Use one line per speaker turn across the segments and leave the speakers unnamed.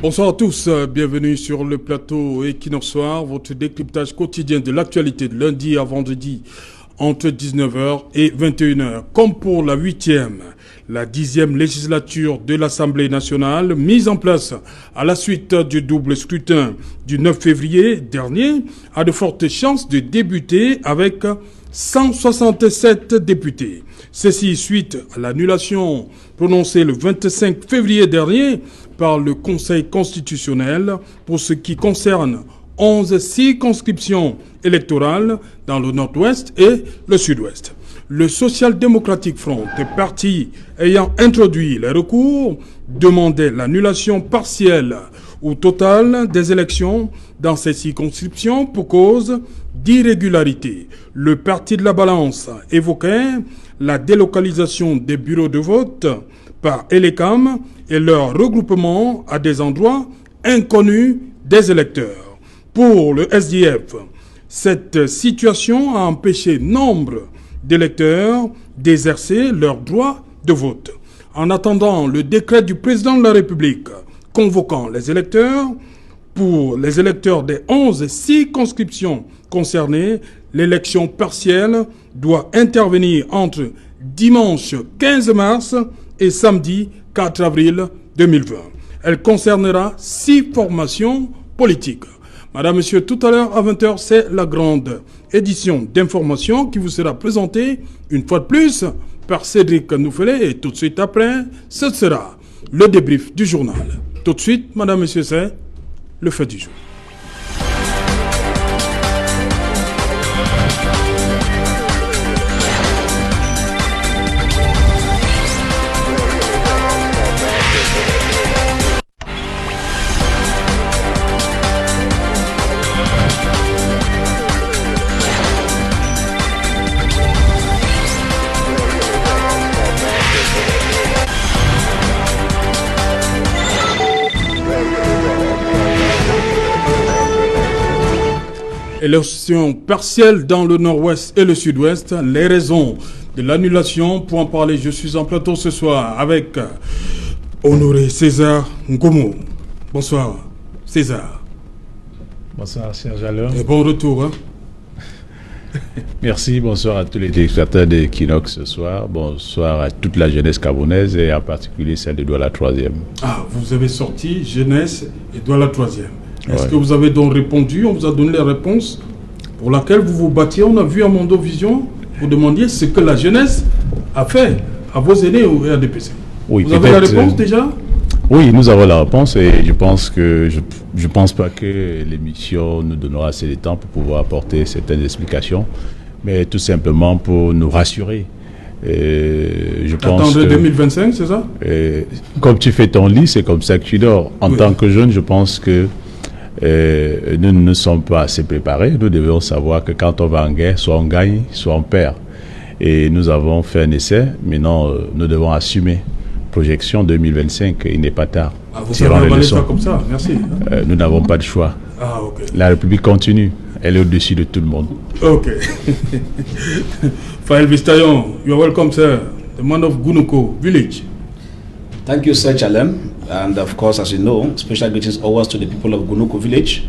Bonsoir à tous, bienvenue sur le plateau Equinox Soir, votre décryptage quotidien de l'actualité de lundi à vendredi entre 19h et 21h. Comme pour la 10e législature de l'Assemblée nationale, mise en place à la suite du double scrutin du 9 février dernier, a de fortes chances de débuter avec 167 députés. Ceci suite à l'annulation prononcée le 25 février dernier par le Conseil constitutionnel pour ce qui concerne 11 circonscriptions électorales dans le nord-ouest et le sud-ouest. Le Social-Démocratique Front, parti ayant introduit les recours, demandait l'annulation partielle ou totale des élections dans ces circonscriptions pour cause d'irrégularité. Le Parti de la Balance évoquait la délocalisation des bureaux de vote par Elecam et leur regroupement à des endroits inconnus des électeurs. Pour le SDF, cette situation a empêché nombre d'électeurs d'exercer leur droit de vote. En attendant le décret du président de la République convoquant les électeurs, pour les électeurs des 11 circonscriptions concernées, l'élection partielle doit intervenir entre dimanche 15 mars et samedi 4 avril 2020. Elle concernera 6 formations politiques. Madame, Monsieur, tout à l'heure à 20h, c'est la grande édition d'information qui vous sera présentée une fois de plus par Cédric Noufelet. Et tout de suite après, ce sera le débrief du journal. Tout de suite, Madame, Monsieur, c'est le fait du jour. Élection partielle dans le nord-ouest et le sud-ouest. Les raisons de l'annulation. Pour en parler, je suis en plateau ce soir avec Honoré César Ngomo. Bonsoir, César.
Bonsoir, Serge Alain.
Et bon retour. Hein?
Merci, bonsoir à tous les téléspectateurs d'Equinox ce soir. Bonsoir à toute la jeunesse camerounaise et en particulier celle de Douala 3e.
Ah, vous avez sorti jeunesse et Douala 3e. Est-ce
Ouais.
que vous avez donc répondu? On vous a donné les réponses pour laquelle vous vous battiez. On a vu à Mondo Vision, vous demandiez ce que la jeunesse a fait à vos aînés au RDPC.
Oui,
vous avez la réponse déjà?
Oui, nous avons la réponse et je pense que je pense pas que l'émission nous donnera assez de temps pour pouvoir apporter certaines explications, mais tout simplement pour nous rassurer. Je pense
Attendre
que
2025, c'est ça?
comme tu fais ton lit, c'est comme ça que tu dors. En
Oui.
tant que jeune, je pense que nous ne sommes pas assez préparés. Nous devons savoir que quand on va en guerre, soit on gagne, soit on perd. Et nous avons fait un essai. Maintenant, nous devons assumer. Projection 2025, il n'est pas tard.
Ah, vous
Tirons
avez
les
avalé
leçons.
ça comme ça, merci.
Nous n'avons pas de choix.
Ah, ok.
La République continue. Elle est au-dessus de tout le monde.
Ok. Fael Vistayon, you're welcome, sir. The man of Gunoko village.
Thank you, Sir Chalem. And of course, as you know, special greetings always to the people of Gunuku village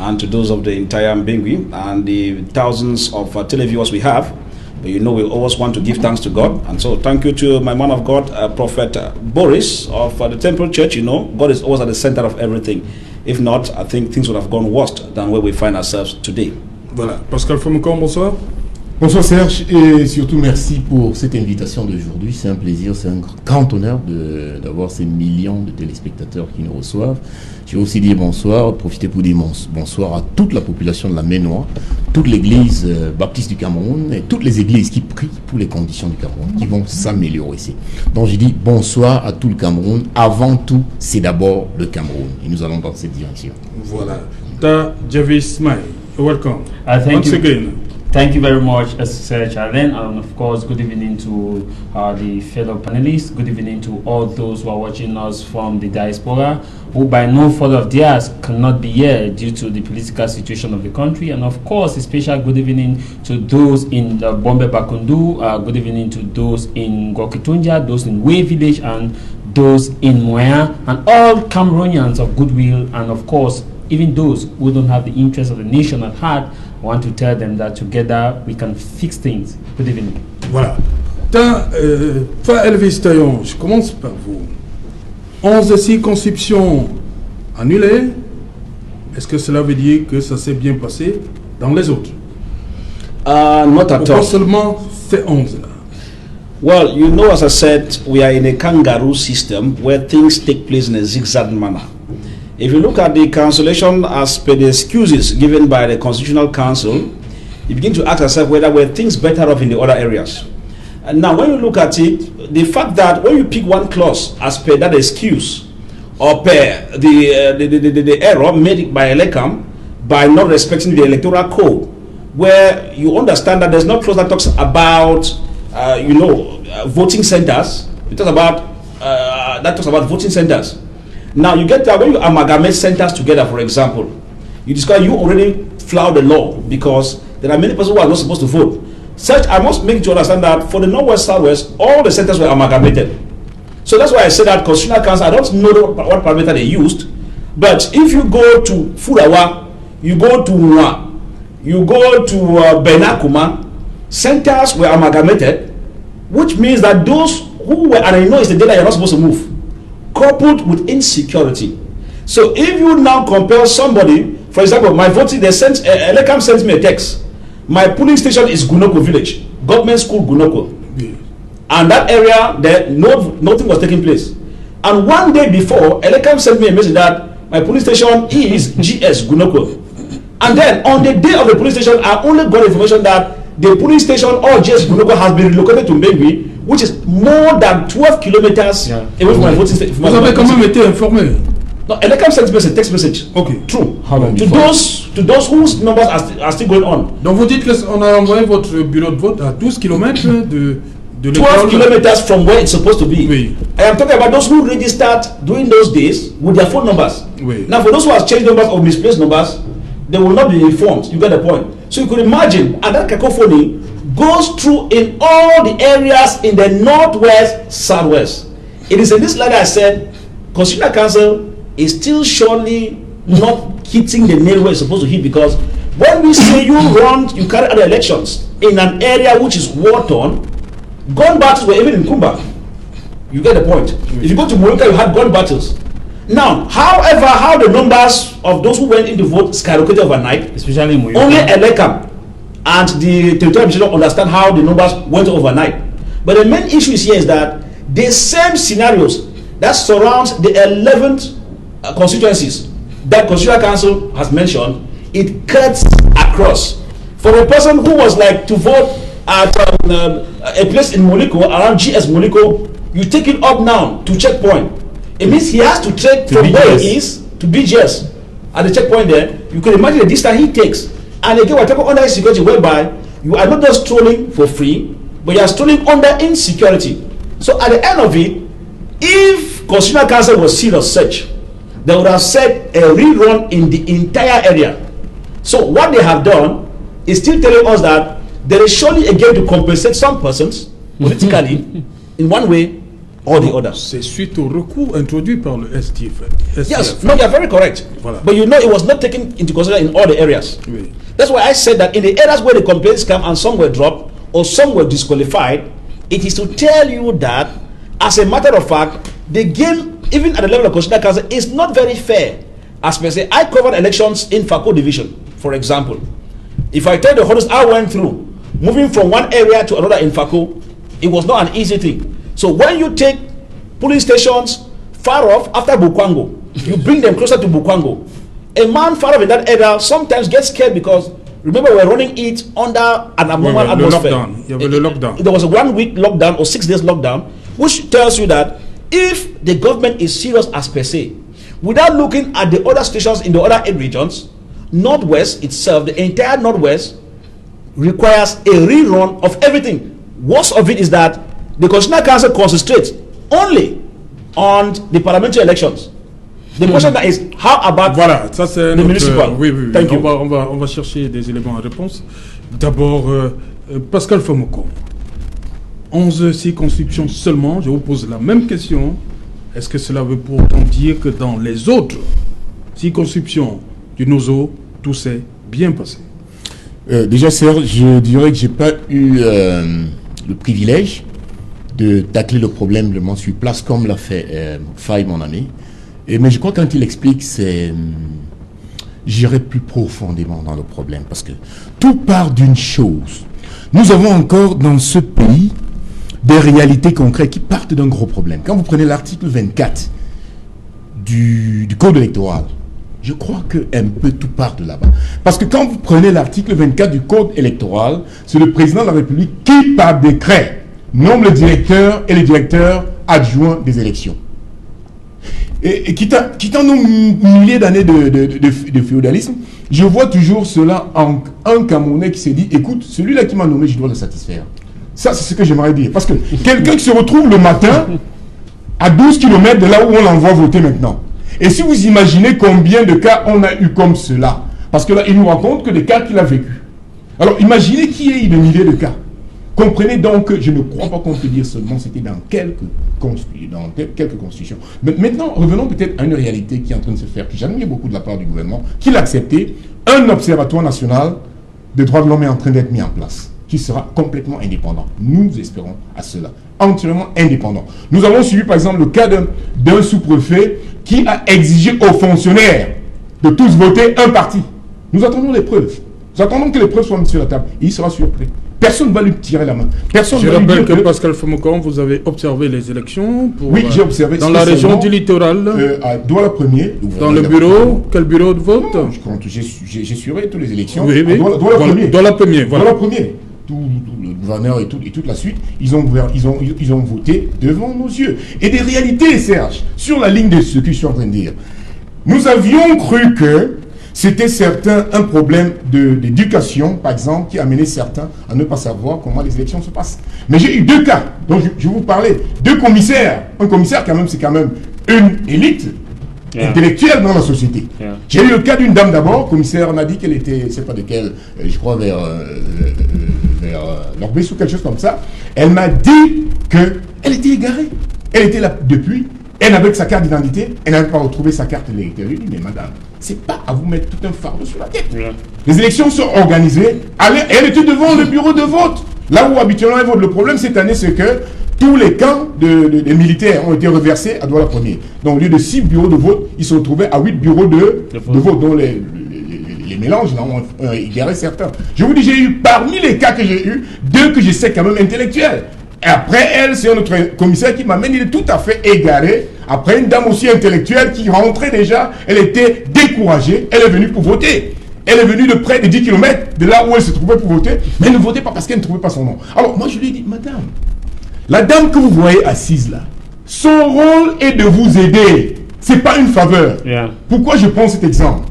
and to those of the entire Mbengui and the thousands of televiewers we have. But you know, we always want to give thanks to God. And so thank you to my man of God, Prophet Boris of the Temple Church. You know, God is always at the center of everything. If not, I think things would have gone worse than where we find ourselves today.
Voilà. Pascal Fomicon, bonsoir.
Bonsoir Serge et surtout merci pour cette invitation d'aujourd'hui. C'est un plaisir, c'est un grand honneur d'avoir ces millions de téléspectateurs qui nous reçoivent. Je vais aussi dire bonsoir, profiter pour dire bonsoir à toute la population de la Ménois, toute l'église baptiste du Cameroun et toutes les églises qui prient pour les conditions du Cameroun, qui vont s'améliorer ici. Donc je dis bonsoir à tout le Cameroun. Avant tout, c'est d'abord le Cameroun et nous allons dans cette direction.
Voilà. Ta Javis Smile, welcome.
Thank
Once
you.
again.
Thank you very much, Sir Chalen, and of course, good evening to the fellow panelists. Good evening to all those who are watching us from the diaspora, who by no fault of theirs cannot be here due to the political situation of the country. And of course, a special good evening to those in Bombay Bakundu, good evening to those in Gokitunja, those in Way Village, and those in Moya, and all Cameroonians of goodwill, and of course, even those who don't have the interest of the nation at heart. I want to tell them that together we can fix things. Good evening.
Voilà. Elvis Taillon, je commence par vous. 11 circonscriptions annulées. Est-ce que cela veut dire que ça s'est bien passé dans les autres?
Not at
Ou pas
all.
seulement ces 11 là?
Well, you know, as I said, we are in a kangaroo system where things take place in a zigzag manner. If you look at the cancellation as per the excuses given by the Constitutional Council, you begin to ask yourself whether were things better off in the other areas. And now, when you look at it, the fact that when you pick one clause as per that excuse, or per the error made by Elecam by not respecting the electoral code, where you understand that there's no clause that talks about voting centers. It talks about voting centers. Now you get that when you amalgamate centers together, for example, you discover you already flout the law because there are many persons who are not supposed to vote. Such, I must make you understand that for the Northwest, Southwest, all the centers were amalgamated. So that's why I said that Constitutional Council, I don't know what parameter they used, but if you go to Furawa, you go to Mwa, you go to Benakuma, centers were amalgamated, which means that those who were, and I know it's the data you're not supposed to move, coupled with insecurity. So if you now compare somebody, for example, my voting, they sent, Elecam sent me a text. My polling station is Gunoko village, government school Gunoko.
Oui.
And that area, there, nothing was taking place. And one day before, Elecam sent me a message that my police station is GS Gunoko. And then on the day of the police station, I only got information that the police station or GS Gunoko has been relocated to Mbengui, which is more than 12 kilometers away from my voting station.
Vous avez quand même été informé.
No, Elecam sent me a text message.
Okay.
True.
How long
To
before?
those whose numbers are still going on.
Donc vous dites qu'on a envoyé votre bureau de vote à 12 km de
12
l'école.
kilometers from where it's supposed to be.
Oui.
I am talking about those who registered during those days with their phone numbers.
Oui.
Now, for those who have changed numbers or misplaced numbers, they will not be informed. You get the point. So you could imagine, and that cacophony goes through in all the areas in the northwest, southwest. It is in this letter I said, Constitutional Council is still surely not hitting the nail where it's supposed to hit, because when we say you carry out the elections in an area which is war-torn, gun battles were even in Kumba. You get the point. If you go to Morika, you had gun battles. Now, however, how the numbers of those who went in to vote skyrocketed overnight,
Especially in Moyo.
only Elecam and the territorial administration understand how the numbers went overnight. But the main issue is here is that the same scenarios that surrounds the 11th constituencies that Constitutional Council has mentioned, it cuts across. For a person who was like to vote at a place in Moliko, around GS Moliko, you take it up now to checkpoint. It means he has to trek from where he is to BGS at the checkpoint there. You can imagine the distance he takes. And again, we're talking under insecurity, whereby you are not just strolling for free, but you are strolling under insecurity. So at the end of it, if Constitutional Council was serious such, they would have said a rerun in the entire area. So what they have done is still telling us that there is surely a game to compensate some persons politically in one way or the other.
C'est suite au recours introduit par le STF.
Yes, no, you are very correct.
Voilà.
But you know it was not taken into consideration in all the areas.
Oui.
That's why I said that in the areas where the complaints come and some were dropped or some were disqualified, it is to tell you that, as a matter of fact, the game, even at the level of Constitutional Council, is not very fair. As per se, I covered elections in Fako division, for example. If I tell the honest, I went through, moving from one area to another in Fako, it was not an easy thing. So when you take police stations far off after Bukwango, you bring them closer to Bukwango. A man far off in that area sometimes gets scared because, remember, we're running it under an abnormal
Le
atmosphere.
lockdown. Il y avait le lockdown.
There was a 1 week lockdown or 6 days lockdown, which tells you that if the government is serious as per se, without looking at the other stations in the other 8 regions, Northwest itself, the entire Northwest, requires a rerun of everything. Worst of it is that the Constitutional Council concentrates only on the parliamentary elections. The question that is, how about
Voilà, ça c'est
the
notre,
municipal?
oui, oui, oui.
Thank you.
On va chercher des éléments de réponse. D'abord, Pascal Famoko. 11 circonscriptions seulement. Je vous pose la même question. Est-ce que cela veut pour autant dire que dans les autres circonscriptions du Nozo, tout s'est bien passé?
Déjà, Serge, je dirais que j'ai pas eu le privilège de tacler le problème vraiment sur place comme l'a fait Faye, mon ami. Mais je crois que quand il explique, j'irai plus profondément dans le problème parce que tout part d'une chose. Nous avons encore dans ce pays des réalités concrètes qui partent d'un gros problème. Quand vous prenez l'article 24 du Code électoral, je crois qu'un peu tout part de là-bas. Parce que quand vous prenez l'article 24 du Code électoral, c'est le président de la République qui, par décret, nomme le directeur et le directeur adjoint des élections. Et quittant nos milliers d'années de féodalisme, je vois toujours cela en un Camerounais qui s'est dit, écoute, celui-là qui m'a nommé, je dois le satisfaire. Ça, c'est ce que j'aimerais dire. Parce que quelqu'un qui se retrouve le matin à 12 km de là où on l'envoie voter maintenant. Et si vous imaginez combien de cas on a eu comme cela, parce que là, il nous raconte que des cas qu'il a vécu. Alors, imaginez qu'il y ait des milliers de cas. Comprenez donc que je ne crois pas qu'on peut dire seulement c'était dans quelques constitutions. Mais maintenant, revenons peut-être à une réalité qui est en train de se faire, que j'admire beaucoup de la part du gouvernement, qu'il a accepté. Un observatoire national des droits de l'homme est en train d'être mis en place, qui sera complètement indépendant. Nous espérons à cela. Entièrement indépendant. Nous avons suivi par exemple le cas d'un sous-préfet qui a exigé aux fonctionnaires de tous voter un parti. Nous attendons les preuves. Nous attendons que les preuves soient mises sur la table. Et il sera surpris. Personne ne va lui tirer la main. Personne
Je
va lui
rappelle
dire
que Pascal Fomokon, vous avez observé les élections pour,
oui, j'ai observé
dans la région du littoral.
À Douala 1er.
Dans le bureau, quel bureau de vote?
Non, je compte, j'ai surveillé toutes les élections.
Oui, oui.
Douala 1er.
Douala 1er, voilà.
Douala 1er. Tout le gouverneur et toute la suite, ils ont voté devant nos yeux. Et des réalités, Serge, sur la ligne de ce que je suis en train de dire. Nous avions cru que c'était un problème d'éducation, par exemple, qui amenait certains à ne pas savoir comment les élections se passent. Mais j'ai eu deux cas dont je vous parlais. Deux commissaires. Un commissaire, c'est quand même une élite intellectuelle dans la société. J'ai eu le cas d'une dame d'abord. Commissaire m'a dit qu'elle était, je ne sais pas de quelle, je crois vers Lorbès ou quelque chose comme ça. Elle m'a dit qu'elle était égarée. Elle était là depuis. Elle n'avait que sa carte d'identité, elle n'avait pas retrouvé sa carte d'électeur. Je lui dis, mais madame, c'est pas à vous mettre tout un fardeau sur la tête. Les élections sont organisées, elle était devant le bureau de vote. Là où habituellement elle vote. Le problème cette année, c'est que tous les camps des militaires ont été reversés à Douala 1er. Donc au lieu de 6 bureaux de vote, ils se retrouvaient à 8 bureaux de vote, dont les mélanges là ont égaré certains. Je vous dis, j'ai eu, parmi les cas que j'ai eu, 2 que je sais quand même intellectuels. Et après elle, c'est un autre commissaire qui m'amène, il est tout à fait égaré. Après, une dame aussi intellectuelle qui rentrait déjà, elle était découragée, elle est venue pour voter. Elle est venue de près de 10 km de là où elle se trouvait pour voter, mais elle ne votait pas parce qu'elle ne trouvait pas son nom. Alors moi je lui ai dit, madame, la dame que vous voyez assise là, son rôle est de vous aider. C'est pas une faveur. Pourquoi je prends cet exemple?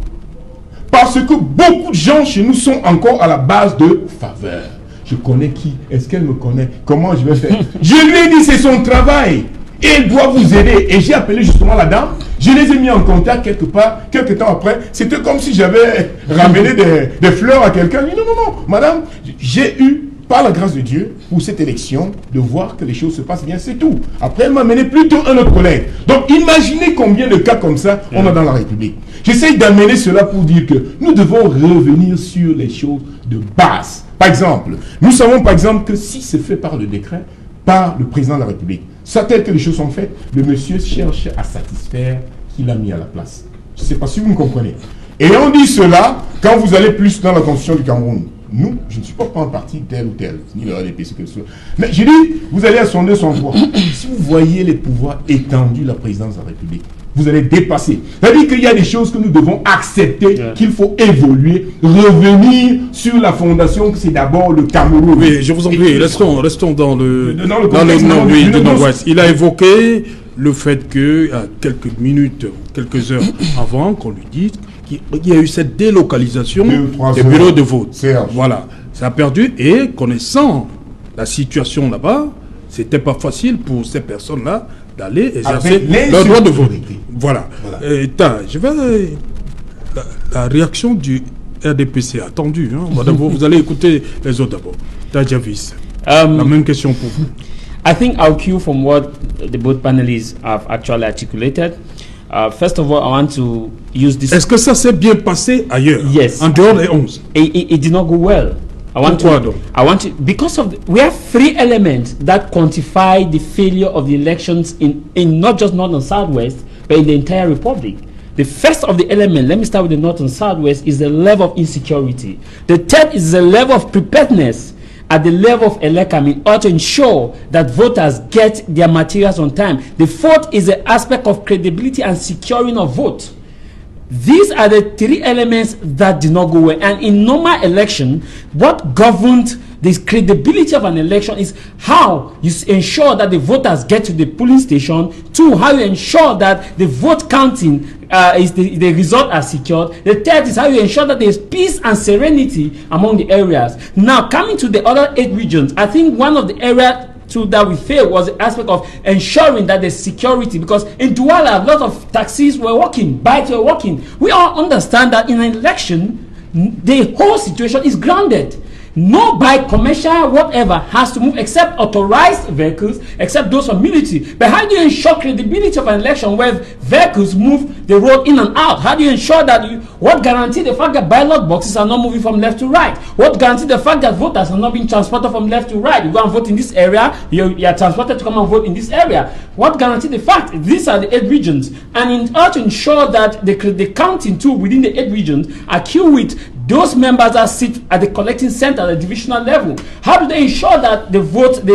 Parce que beaucoup de gens chez nous sont encore à la base de faveur. Je connais qui? Est-ce qu'elle me connaît? Comment je vais faire? Je lui ai dit, c'est son travail. Et elle doit vous aider. Et j'ai appelé justement la dame. Je les ai mis en contact quelque part. Quelques temps après, c'était comme si j'avais ramené des fleurs à quelqu'un. Je dis, non, madame, j'ai eu, par la grâce de Dieu, pour cette élection, de voir que les choses se passent bien, c'est tout. Après, elle m'a amené plutôt un autre collègue. Donc, imaginez combien de cas comme ça on a dans la République. J'essaye d'amener cela pour dire que nous devons revenir sur les choses de base. Par exemple, nous savons par exemple que si c'est fait par le décret, par le président de la République, ça tel que les choses sont faites, le monsieur cherche à satisfaire qui l'a mis à la place. Je ne sais pas si vous me comprenez. Et on dit cela quand vous allez plus dans la constitution du Cameroun. Nous, je ne suis pas un parti tel ou tel, ni le RDP, ce que ce soit. Mais je dis, vous allez à son 203. Si vous voyez les pouvoirs étendus de la présidence de la République, vous allez dépasser. C'est-à-dire qu'il y a des choses que nous devons accepter, qu'il faut évoluer, revenir sur la fondation que c'est d'abord le Cameroun.
Oui, je vous en prie, restons dans le nord-ouest de nord-ouest. Il a évoqué le fait que, à quelques minutes, quelques heures avant qu'on lui dise qu'il y a eu cette délocalisation des bureaux de vote. Voilà, ça a perdu et connaissant la situation là-bas, c'était pas facile pour ces personnes-là d'aller exercer leur droit de vote. Voilà. Je vais la réaction du RDPC attendue. Hein. D'abord, vous allez écouter les autres d'abord. Tadjavis, la même question pour vous.
I think I'll cue from what the both panelists have actually articulated. First of all, I want to use this.
Est-ce que ça s'est bien passé ailleurs?
Yes.
En dehors des 11?
It did not go well. I want to, because of we have three elements that quantify the failure of the elections in not just North and Southwest, but in the entire Republic. The first of the element, let me start with the North and Southwest, is the level of insecurity. The third is the level of preparedness at the level of Elekam in order to ensure that voters get their materials on time. The fourth is the aspect of credibility and securing of vote. These are the three elements that did not go well. And in normal election, what governed the credibility of an election is how you ensure that the voters get to the polling station. Two, how you ensure that the vote counting the result are secured. The third is how you ensure that there is peace and serenity among the areas. Now, coming to the other 8 regions, I think one of the areas that we failed was the aspect of ensuring that there's security, because in Douala, a lot of taxis were working, bikes were working. We all understand that in an election, the whole situation is grounded. No bike, commercial, whatever, has to move except authorized vehicles, except those from military. But how do you ensure credibility of an election where vehicles move the road in and out? How do you ensure that what guarantee the fact that ballot boxes are not moving from left to right? What guarantee the fact that voters are not being transported from left to right? You go and vote in this area, you are transported to come and vote in this area. What guarantee the fact? These are the 8 regions. And in order to ensure that the counting too within the 8 regions are queued with those members that sit at the collecting center at the divisional level, how do they ensure that the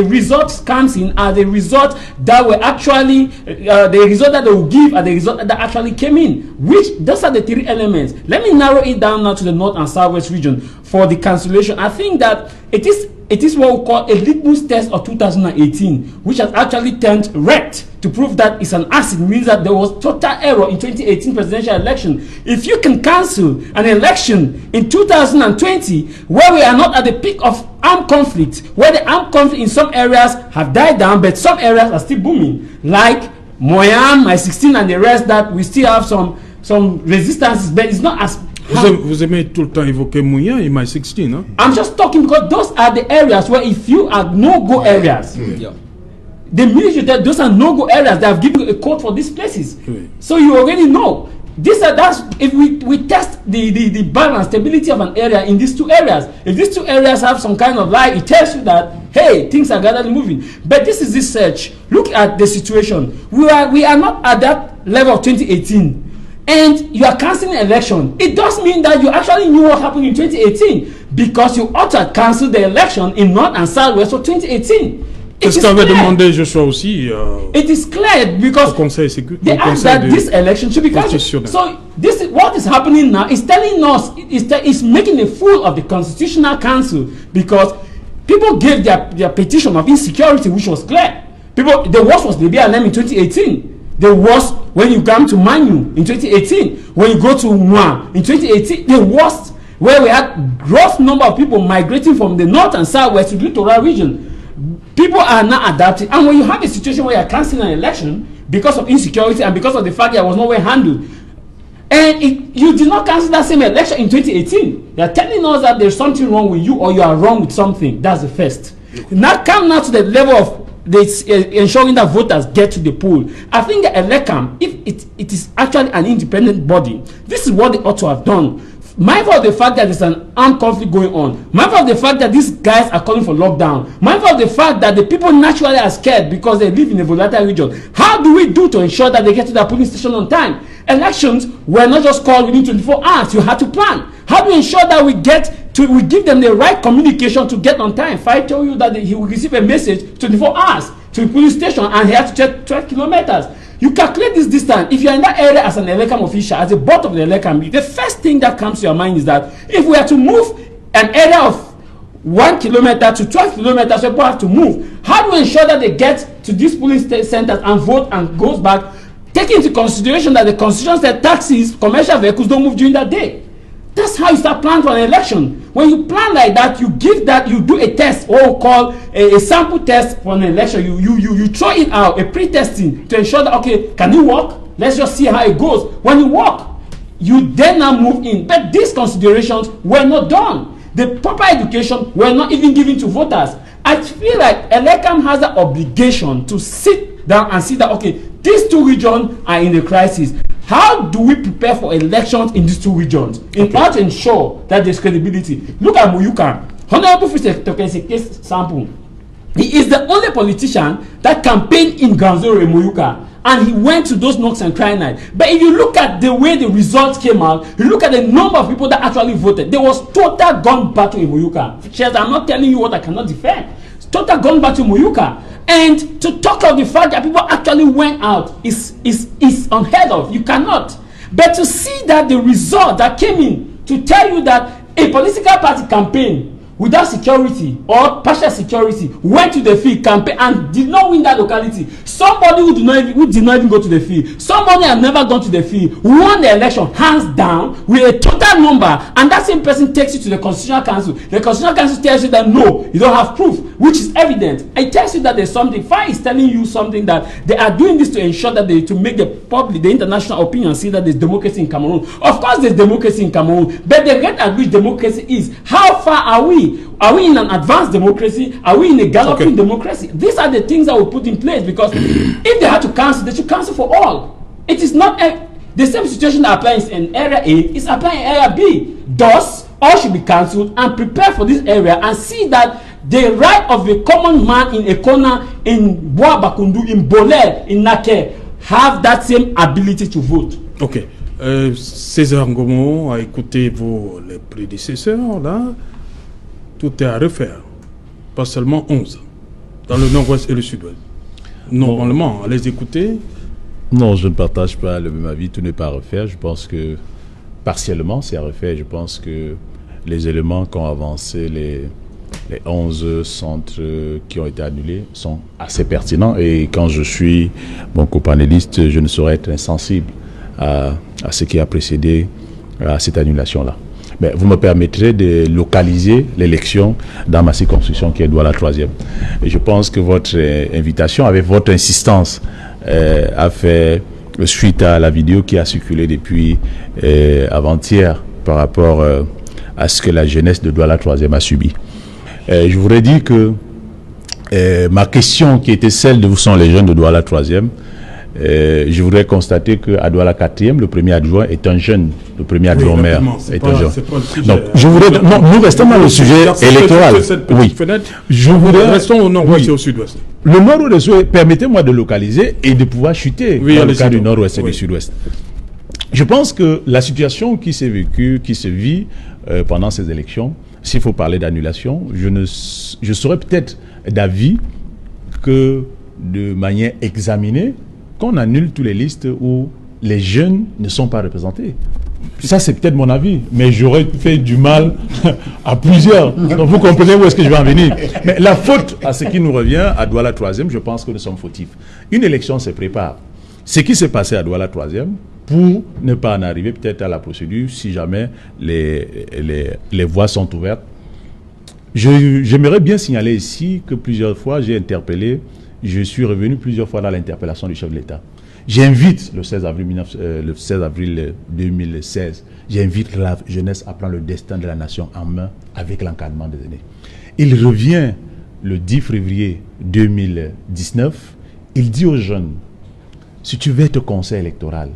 results comes in are the results that were actually the result that they will give are the result that actually came in? Which those are the 3 elements. Let me narrow it down now to the North and Southwest region for the cancellation. I think that it is what we call a litmus test of 2018, which has actually turned red to prove that it's an acid, means that there was total error in 2018 presidential election. If you can cancel an election in 2020 where we are not at the peak of armed conflict, where the armed conflict in some areas have died down but some areas are still booming, like Moyam, My-16 and the rest, that we still have some resistances, but it's not as
Vous aimez tout le temps évoquer Mouya et My-16, hein?
I'm just talking because those are the areas where if you are no-go areas, the military, those are no-go areas. They have given a code for these places. So you already know. That's if we test the balance, stability of an area in these 2 areas. If these 2 areas have some kind of lie, it tells you that, hey, things are gradually moving. But this is research. Look at the situation. We are not at that level of 2018. And you are cancelling an election. It does mean that you actually knew what happened in 2018, because you ought to cancel the election in North and Southwest for 2018.
Est-ce qu'avait demandé Joshua aussi
it is clear because they asked that this election should be cancelled. So this is what is happening now. Is telling us is making a fool of the Constitutional Council, because people gave their petition of insecurity, which was clear. The worst was Libya Alem in 2018. The worst when you come to Manu in 2018, when you go to Mwa in 2018, the worst where we had gross number of people migrating from the North and Southwest to the littoral region. People are not adapting, and when you have a situation where you are cancelling an election because of insecurity and because of the fact that it was not well handled, and you did not cancel that same election in 2018, they are telling us that there's something wrong with you or you are wrong with something. That's the first. Now come now to the level of ensuring that voters get to the poll. I think the Elekam, if it is actually an independent body, this is what they ought to have done. Mindful of the fact that there's an armed conflict going on, mindful of the fact that these guys are calling for lockdown, mindful of the fact that the people naturally are scared because they live in a volatile region. How do we do to ensure that they get to the polling station on time? Elections were not just called within 24 hours. You had to plan. How do we ensure that we give them the right communication to get on time? If I tell you that he will receive a message 24 hours to the police station and he has to check 12 kilometers. You calculate this distance. If you're in that area as an Elekam official, as a board of the Elekam, the first thing that comes to your mind is that if we are to move an area of 1 kilometer to 12 kilometers, people have to move. How do we ensure that they get to these polling centers and vote and goes back, taking into consideration that the constitution said taxis, commercial vehicles don't move during that day? That's how you start planning for an election. When you plan like that, you do a test, what we call a sample test for an election. You throw it out, a pre-testing, to ensure that, okay, can you work? Let's just see how it goes. When you work, you then now move in. But these considerations were not done. The proper education were not even given to voters. I feel like Elekam has the obligation to sit down and see that, okay, these two regions are in a crisis. How do we prepare for elections in these two regions in order to ensure that there's credibility? Look at Muyuka. Honorable Fisher is a case sample. He is the only politician that campaigned in Ground Zero in Muyuka, and he went to those knocks and cry night. But if you look at the way the results came out, you look at the number of people that actually voted, there was total gun battle in Muyuka. I'm not telling you what I cannot defend. Total gun battle in Muyuka. And to talk of the fact that people actually went out is unheard of. You cannot. But to see that the result that came in to tell you that a political party campaign without security or partial security went to the field campaign and did not win that locality. Somebody who did not even go to the field, somebody had never gone to the field, won the election hands down with a total number, and that same person takes you to the Constitutional Council. The Constitutional Council tells you that no, you don't have proof, which is evident. It tells you that there's something. FAI is telling you something, that they are doing this to ensure that to make the public, the international opinion, see that there's democracy in Cameroon. Of course there's democracy in Cameroon, but the rate at which democracy is, how far are we? Are we in an advanced democracy? Are we in a galloping democracy? These are the things that we put in place, because if they had to cancel, they should cancel for all. It is not the same situation that applies in area A is applying in area B. Thus, all should be cancelled and prepare for this area and see that the right of a common man in a corner in Bois Bakundu, in Bolel, in Nake, have that same ability to vote.
Ok. César Ngomo a écouté les prédécesseurs, là. Tout est à refaire, pas seulement 11, dans le nord-ouest et le sud-ouest. Normalement, à les écouter.
Non, je ne partage pas le même avis, tout n'est pas à refaire. Je pense que partiellement c'est à refaire. Je pense que les éléments qu'ont avancé les 11 centres qui ont été annulés sont assez pertinents. Et quand je suis mon copanéliste, je ne saurais être insensible à ce qui a précédé à cette annulation-là. Mais vous me permettrez de localiser l'élection dans ma circonscription qui est Douala 3e. Et je pense que votre invitation, avec votre insistance, a fait suite à la vidéo qui a circulé depuis avant-hier par rapport à ce que la jeunesse de Douala 3e a subi. Je voudrais dire que ma question qui était celle de vous sont les jeunes de Douala 3e, je voudrais constater qu'à Douala 4e, le premier adjoint est un jeune. Le premier adjoint maire est un jeune. Donc, je voudrais. Non, nous restons dans le sujet électoral. Oui. Je voudrais.
Restons au nord-ouest et au sud-ouest.
Le nord-ouest, permettez-moi de localiser et de pouvoir chuter dans le cas du nord-ouest et du sud-ouest. Je pense que la situation qui s'est vécue, qui se vit pendant ces élections, s'il faut parler d'annulation, je serais peut-être d'avis que de manière examinée, qu'on annule toutes les listes où les jeunes ne sont pas représentés. Ça, c'est peut-être mon avis, mais j'aurais fait du mal à plusieurs. Donc, vous comprenez où est-ce que je vais en venir. Mais la faute à ce qui nous revient à Douala 3e, je pense que nous sommes fautifs. Une élection se prépare. Ce qui s'est passé à Douala 3e, pour ne pas en arriver peut-être à la procédure, si jamais les voies sont ouvertes. J'aimerais bien signaler ici que plusieurs fois, j'ai interpellé. Je suis revenu plusieurs fois dans l'interpellation du chef de l'État. J'invite le 16 avril 2016, j'invite la jeunesse à prendre le destin de la nation en main avec l'encadrement des aînés. Il revient le 10 février 2019, il dit aux jeunes, si tu veux être au conseil électoral,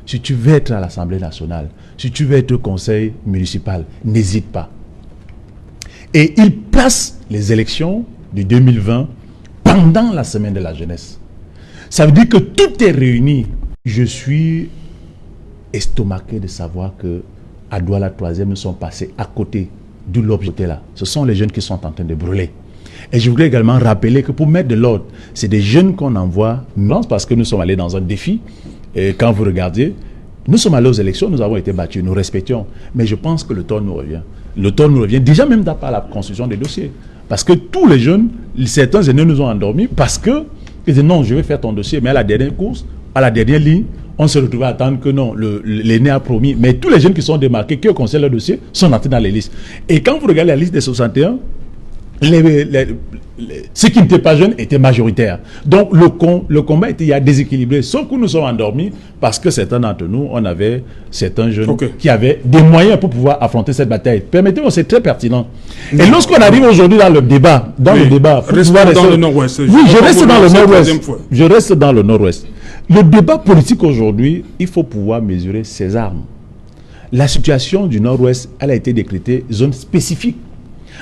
si tu veux être à l'Assemblée nationale, si tu veux être au conseil municipal, n'hésite pas. Et il place les élections de 2020 pendant la semaine de la jeunesse. Ça veut dire que tout est réuni. Je suis estomaqué de savoir que à Douala 3e, nous sommes passés à côté d'où l'objet là. Ce sont les jeunes qui sont en train de brûler. Et je voudrais également rappeler que pour mettre de l'ordre, c'est des jeunes qu'on envoie, non parce que nous sommes allés dans un défi. Et quand vous regardez, nous sommes allés aux élections, nous avons été battus, nous respections. Mais je pense que le tort nous revient. Le tort nous revient déjà même d'après la construction des dossiers. Parce que tous les jeunes, certains aînés nous ont endormis parce que ils disaient non, je vais faire ton dossier. Mais à la dernière course, à la dernière ligne, on se retrouvait à attendre que non, l'aîné a promis. Mais tous les jeunes qui sont démarqués, qui ont conseillé leur dossier, sont entrés dans les listes. Et quand vous regardez la liste des 61, ceux qui n'étaient pas jeunes étaient majoritaires. Donc le combat était déséquilibré. Sauf que nous sommes endormis parce que certains d'entre nous, on avait certains jeunes qui avaient des moyens pour pouvoir affronter cette bataille. Permettez-moi, c'est très pertinent. Et lorsqu'on arrive aujourd'hui dans le débat,
dans le Nord-Ouest.
Oui, je reste dans le Nord-Ouest. Je reste dans le Nord-Ouest. Le débat politique aujourd'hui, il faut pouvoir mesurer ses armes. La situation du Nord-Ouest, elle a été décrétée zone spécifique.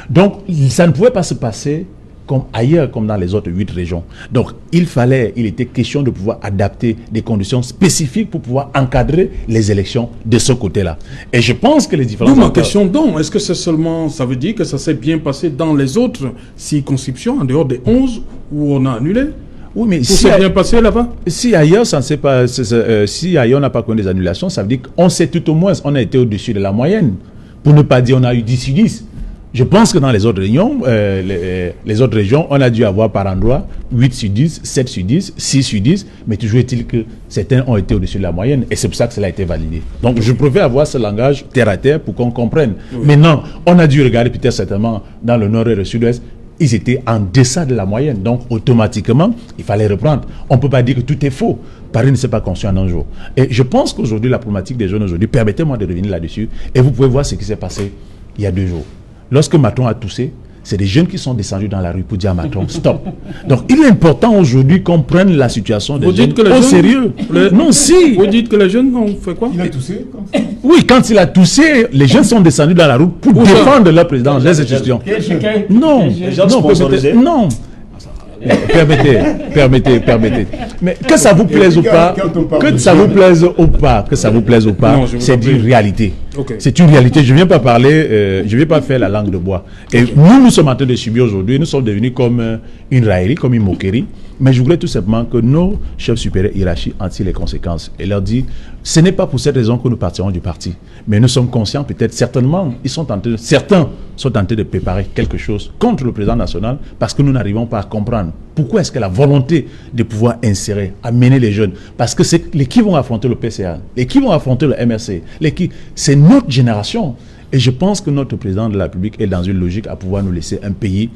Donc, ça ne pouvait pas se passer comme ailleurs, comme dans les autres 8 régions. Donc, il était question de pouvoir adapter des conditions spécifiques pour pouvoir encadrer les élections de ce côté-là. Et je pense que les différents...
Ma question donc, est-ce que c'est seulement, ça veut dire que ça s'est bien passé dans les autres circonscriptions, en dehors des 11 où on a annulé?
Oui, mais
si c'est bien passé là-bas?
Si ailleurs, ça ne sait pas, si ailleurs on n'a pas connu des annulations, ça veut dire qu'on sait tout au moins, on a été au-dessus de la moyenne. Pour ne pas dire on a eu 10 sur 10. Je pense que dans les autres régions, on a dû avoir par endroit 8 sur 10, 7 sur 10, 6 sur 10, mais toujours est-il que certains ont été au-dessus de la moyenne et c'est pour ça que cela a été validé. Donc je préfère avoir ce langage terre à terre pour qu'on comprenne. Oui. Maintenant, on a dû regarder peut-être certainement dans le nord et le sud-ouest, ils étaient en deçà de la moyenne. Donc automatiquement, il fallait reprendre. On ne peut pas dire que tout est faux. Paris ne s'est pas construit en un jour. Et je pense qu'aujourd'hui, la problématique des jeunes aujourd'hui, permettez-moi de revenir là-dessus, et vous pouvez voir ce qui s'est passé il y a 2 jours. Lorsque Macron a toussé, c'est des jeunes qui sont descendus dans la rue pour dire à Macron, stop. Donc, il est important aujourd'hui qu'on prenne la situation des jeunes au sérieux. Non, si.
Vous dites que les jeunes ont fait quoi?
Il a toussé comme ça.
Oui, quand il a toussé, les jeunes sont descendus dans la rue pour défendre leur président, les institutions. Non, non. Permettez. Mais que ça vous plaise ou pas, c'est une réalité. Okay. C'est une réalité. Je ne viens pas parler, je ne vais pas faire la langue de bois. Et nous sommes en train de subir aujourd'hui, nous sommes devenus comme une raillerie, comme une moquerie. Mais je voulais tout simplement que nos chefs supérieurs hiérarchiques en tirent les conséquences et leur disent, ce n'est pas pour cette raison que nous partirons du parti. Mais nous sommes conscients, peut-être, certains sont en train de préparer quelque chose contre le président national parce que nous n'arrivons pas à comprendre pourquoi est-ce que la volonté de pouvoir insérer, amener les jeunes, parce que c'est les qui vont affronter le PCA, les qui vont affronter le MRC, c'est notre génération. Et je pense que notre président de la République est dans une logique à pouvoir nous laisser un pays.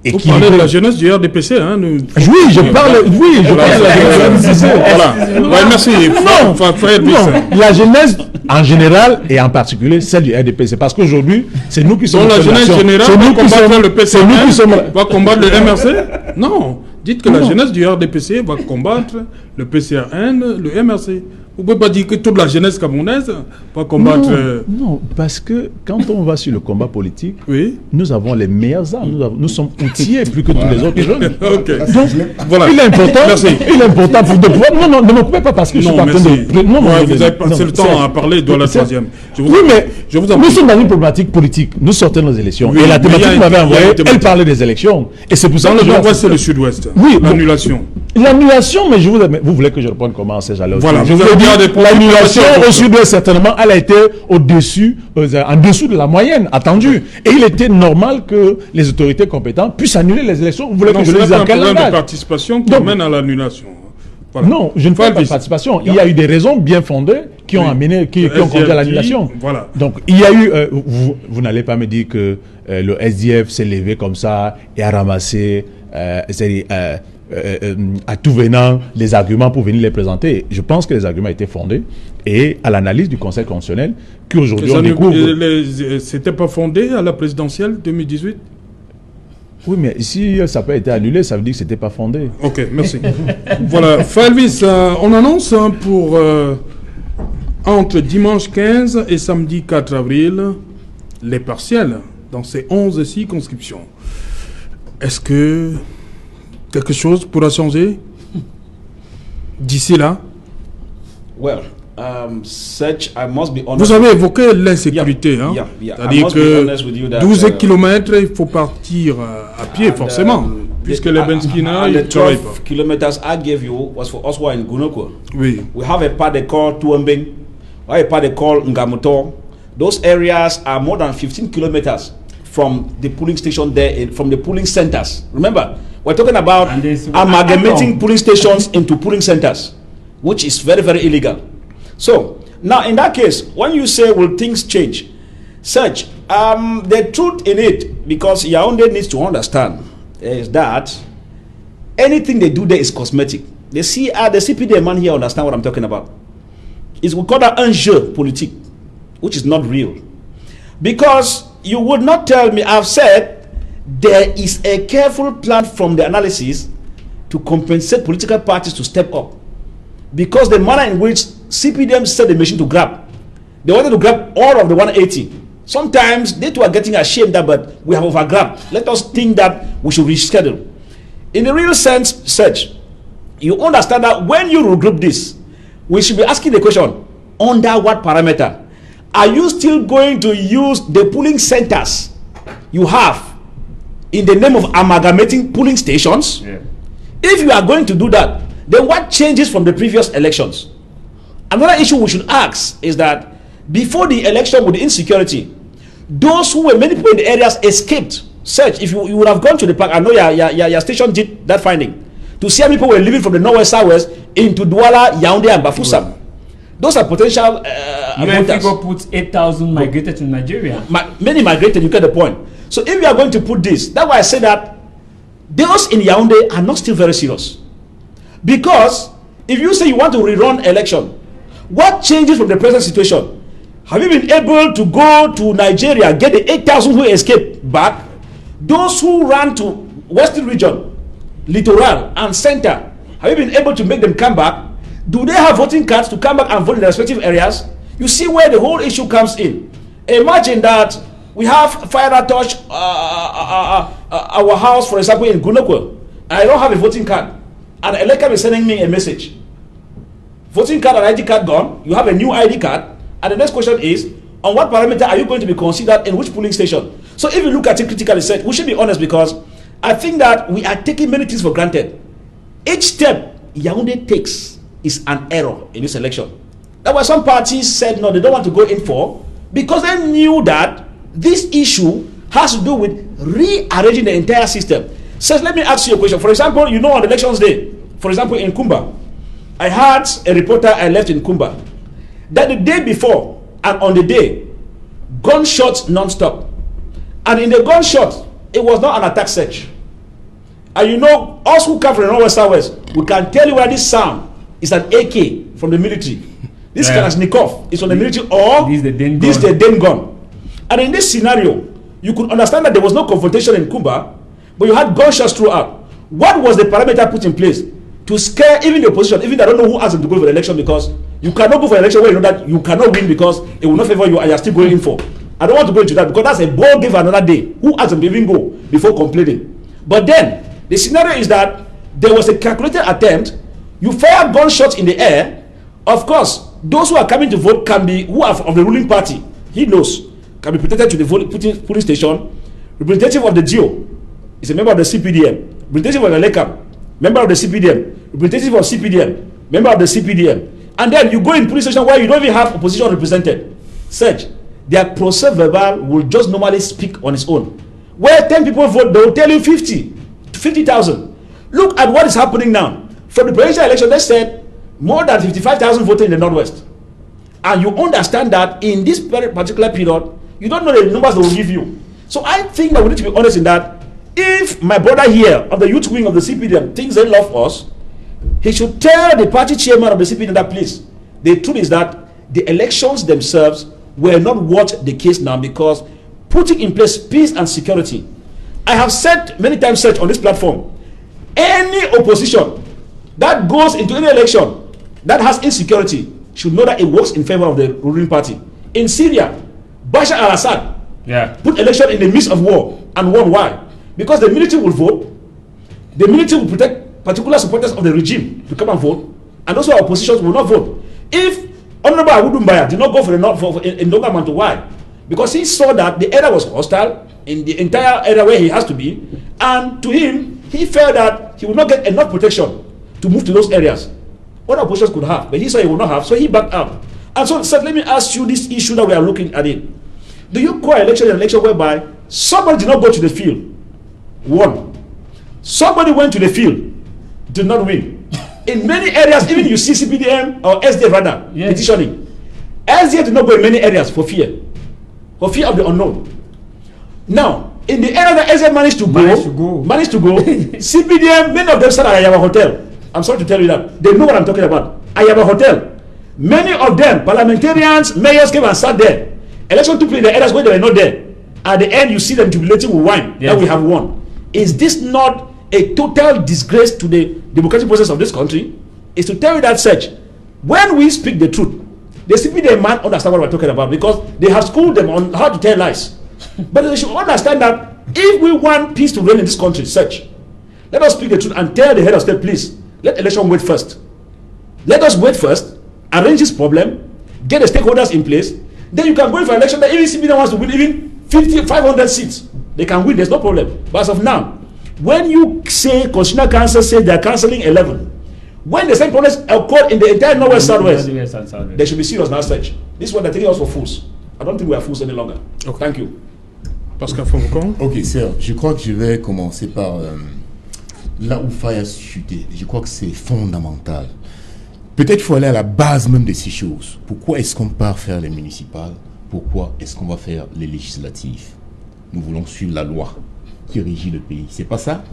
Vous parlez de la jeunesse du RDPC, hein?
Oui, je parle de la jeunesse.
Voilà. Ouais, merci.
Non, la jeunesse en général et en particulier celle du RDPC. Parce qu'aujourd'hui, c'est nous qui sommes...
Donc la jeunesse générale va combattre le PCN, va combattre le MRC? Non. Dites que la jeunesse du RDPC va combattre le PCRN, le MRC. Vous ne pouvez pas dire que toute la jeunesse camerounaise va combattre...
Non, parce que quand on va sur le combat politique, nous avons les meilleures armes. Nous sommes outillés plus que tous les autres jeunes.
Okay.
Donc, voilà. Il est important pour de pouvoir... Non, ne me coupez pas parce que je suis pas en train de...
Non, vous avez passé le temps à parler de la troisième.
Oui, mais nous sommes dans une problématique politique. Nous sortons de nos élections. Et la thématique que vous m'avez envoyée, elle parlait des élections. Et c'est pour ça que...
Dans le nord-ouest, c'est le sud-ouest.
Oui.
L'annulation.
L'annulation, mais vous voulez que je réponde comment c'est j'allais.
Voilà.
L'annulation au sud-ouest, certainement, elle a été en dessous de la moyenne attendue. Et il était normal que les autorités compétentes puissent annuler les élections. Vous voulez que je le dise en quel langage?
De participation qui mène à l'annulation.
Voilà. Non, je ne parle pas de participation. Il y a eu des raisons bien fondées qui ont amené, qui ont conduit à l'annulation.
Voilà.
Donc, il y a eu... vous n'allez pas me dire que le SDF s'est levé comme ça et a ramassé... à tout venant les arguments pour venir les présenter. Je pense que les arguments étaient fondés et à l'analyse du Conseil constitutionnel qu'aujourd'hui on découvre...
C'était pas fondé à la présidentielle 2018?
Oui, mais si ça n'a pas été annulé, ça veut dire que c'était pas fondé.
Ok, merci. Voilà, Falvis, on annonce pour entre dimanche 15 et samedi 4 avril les partiels dans ces 11 circonscriptions. Est-ce que quelque chose pourra changer d'ici là?
Well, such I must be honest.
Vous avez évoqué l'insécurité, hein? C'est-à-dire que 12 km, il faut partir à pied, forcément, puisque les Benskina, ils ne travaillent pas.
12 kilometers I gave you was for us who are in Gunoko.
Oui.
We have a part they call Tuambing, we have a part they call Ngamuto. Those areas are more than 15 kilometers from the polling station there, from the polling centers. Remember, we're talking about amalgamating polling stations into polling centers, which is very, very illegal. So, now in that case, when you say, will things change? Search. The truth in it, because Yaoundé needs to understand, is that anything they do there is cosmetic. The CPD man here understand what I'm talking about. It's we call that enjeu politique, which is not real. Because you would not tell me, I've said, there is a careful plan from the analysis to compensate political parties to step up. Because the manner in which CPDM set the machine to grab, they wanted to grab all of the 180. Sometimes they too are getting ashamed that, but we have overgrabbed. Let us think that we should reschedule. In the real sense, Search, you understand that when you regroup this, we should be asking the question, under what parameter? Are you still going to use the polling centers you have in the name of amalgamating polling stations?
Yeah.
If you are going to do that, then what changes from the previous elections? Another issue we should ask is that before the election with the insecurity, those who were many people in the areas escaped. Search, if you would have gone to the park, I know your station did that finding, to see how people were living from the northwest, southwest into Douala, Yaoundé and Bafoussam. Right. Those are potential
UNFIGO put 8,000 migrated to Nigeria.
Many migrated, you get the point. So if you are going to put this, that's why I say that those in Yaoundé are not still very serious. Because if you say you want to rerun election, what changes from the present situation? Have you been able to go to Nigeria, get the 8,000 who escaped back? Those who ran to Western region, Littoral and Center, have you been able to make them come back? Do they have voting cards to come back and vote in their respective areas? You see where the whole issue comes in. Imagine that we have fire that touch our house, for example, in Gunokwe, and I don't have a voting card. And Eleka is sending me a message. Voting card and ID card gone, you have a new ID card, and the next question is, on what parameter are you going to be considered in which polling station? So if you look at it critically, said, we should be honest, because I think that we are taking many things for granted. Each step Yaoundé takes is an error in this election. That's why some parties said no, they don't want to go in for, because they knew that this issue has to do with rearranging the entire system. So let me ask you a question. For example, you know, on elections day, for example, in Kumba, I had a reporter I left in Kumba that the day before and on the day, gunshots non-stop. And in the gunshot, it was not an attack search. And you know, us who come from the northwest, southwest, we can tell you where this sound is an AK from the military. This Kalashnikov is from the military, or this is the Den gun. And in this scenario, you could understand that there was no confrontation in Kumba, but you had gunshots throughout. What was the parameter put in place to scare even the opposition, even I don't know who asked them to go for the election, because you cannot go for an election where you know that you cannot win because it will not favor you and you are still going in for. I don't want to go into that because that's a ball game for another day. Who asked them to even go before complaining? But then the scenario is that there was a calculated attempt. You fire gunshots in the air. Of course, those who are coming to vote can be who are of the ruling party. He knows can be protected to the polling station. Representative of the GEO is a member of the CPDM. Representative of the LECAM, member of the CPDM. Representative of CPDM, member of the CPDM. And then you go in police station where you don't even have opposition represented. Search. Their procès verbal will just normally speak on its own. Where 10 people vote, they will tell you 50,000. Look at what is happening now. From the presidential election, they said more than 55,000 voted in the Northwest. And you understand that in this particular period, you don't know the numbers they will give you. So I think that we need to be honest in that. If my brother here of the youth wing of the CPDM thinks they love us, he should tell the party chairman of the CPDM that, please, the truth is that the elections themselves were not what the case now, because putting in place peace and security. I have said many times, Search, on this platform, any opposition that goes into any election that has insecurity should know that it works in favor of the ruling party. In Syria, Bashar al-Assad put election in the midst of war and won. Why? Because the military will vote, the military will protect particular supporters of the regime to come and vote, and those who are oppositions will not vote. If Honorable Awudumbaya did not go for the in Dogamanto, why? Because he saw that the area was hostile in the entire area where he has to be, and to him, he felt that he would not get enough protection to move to those areas. What oppositions could have, but he saw he would not have, so he backed up. And so, Seth, let me ask you this issue that we are looking at it. Do you call election an election whereby somebody did not go to the field, won? Somebody went to the field, did not win. In many areas, even you see CPDM or SDF rather petitioning. SDF did not go in many areas for fear. for fear of the unknown. Now, in the area that Eze managed to go, CPDM, many of them sat at Ayaba Hotel. I'm sorry to tell you that. They know what I'm talking about. Ayaba Hotel. Many of them, parliamentarians, mayors came and sat there. Election took place in the areas where they were not there. At the end, you see them jubilating with wine that we have won. Is this not a total disgrace to the democratic process of this country? Is to tell you that such, when we speak the truth, the CPDM man understand what we're talking about because they have schooled them on how to tell lies. But they should understand that if we want peace to reign in this country, such, let us speak the truth and tell the head of state, please, let election wait first. Let us wait first, arrange this problem, get the stakeholders in place, then you can go for election that even CPDM wants to win even 50, 500 seats. They can win, there's no problem. But as of now, when you say Constitutional Council say they're cancelling 11, when the same problems occurred in the entire Northwest Southwest, they should be serious now, such. This is what they're taking us for fools. I don't think we are fools any longer. Okay. Thank you.
Pascal Fonfocon.
Ok, Serge, je crois que je vais commencer par là où faille a chuté. Je crois que c'est fondamental. Peut-être qu'il faut aller à la base même de ces choses. Pourquoi est-ce qu'on part faire les municipales? Pourquoi est-ce qu'on va faire les législatives? Nous voulons suivre la loi qui régit le pays. C'est pas ça?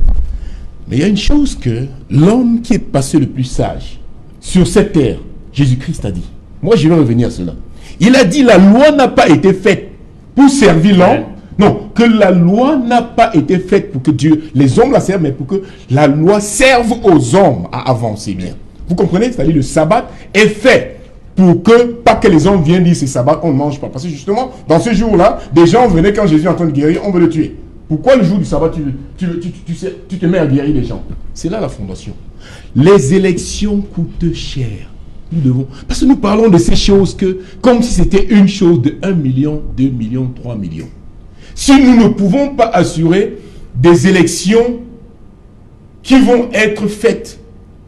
Mais il y a une chose que l'homme qui est passé le plus sage sur cette terre, Jésus-Christ a dit. Moi, je vais revenir à cela. Il a dit la loi n'a pas été faite pour servir l'homme. Non, que la loi n'a pas été faite pour que Dieu, les hommes la servent, mais pour que la loi serve aux hommes à avancer bien. Vous comprenez? C'est-à-dire le sabbat est fait pour que, pas que les hommes viennent dire c'est sabbat, on ne mange pas. Parce que justement, dans ce jour-là, des gens venaient quand Jésus est en train de guérir, on veut le tuer. Pourquoi le jour du sabbat, tu te mets à guérir les gens? C'est là la fondation. Les élections coûtent cher. Nous devons... Parce que nous parlons de ces choses que, comme si c'était une chose de 1 million, 2 millions, 3 millions. Si nous ne pouvons pas assurer des élections qui vont être faites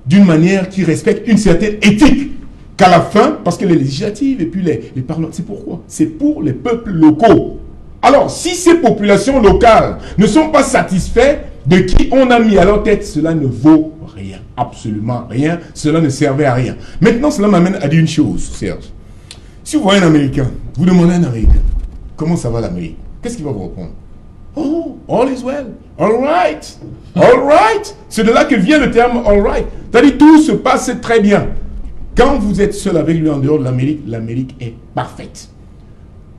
d'une manière qui respecte une certaine éthique, qu'à la fin, parce que les législatives et puis les parlements, c'est pourquoi? C'est pour les peuples locaux. Alors, si ces populations locales ne sont pas satisfaits de qui on a mis à leur tête, cela ne vaut rien, absolument rien, cela ne servait à rien. Maintenant, cela m'amène à dire une chose, Serge. Si vous voyez un Américain, vous demandez à un Américain, comment ça va l'Amérique? Qu'est-ce qu'il va vous répondre? Oh, all is well, all right, all right. C'est de là que vient le terme all right. C'est-à-dire tout se passe très bien. Quand vous êtes seul avec lui en dehors de l'Amérique, l'Amérique est parfaite.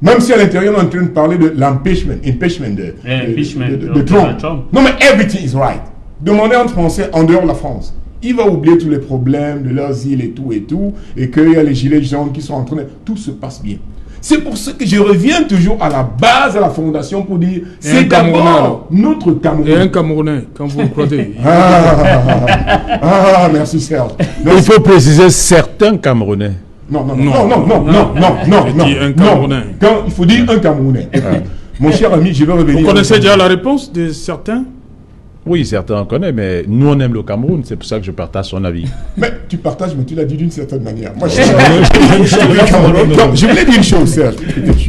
Même si à l'intérieur, on est en train de parler de l'impeachment de Trump. Non, mais everything is right. Demandez en français en dehors de la France. Il va oublier tous les problèmes de leurs îles et tout, et qu'il y a les gilets jaunes qui sont en train de... Tout se passe bien. C'est pour ça que je reviens toujours à la base, à la fondation, pour dire, c'est d'abord notre Cameroun.
Et un Camerounais, quand vous le croisez.
Merci Serge.
Il faut préciser certains Camerounais.
Non. Il faut dire un Camerounais. Mon cher ami, je vais revenir.
Vous connaissez déjà la réponse de certains?
Oui, certains en connaissent, mais nous on aime le Cameroun, c'est pour ça que je partage son avis.
Mais tu partages, mais tu l'as dit d'une certaine manière. Moi, je voulais dire une chose, Serge.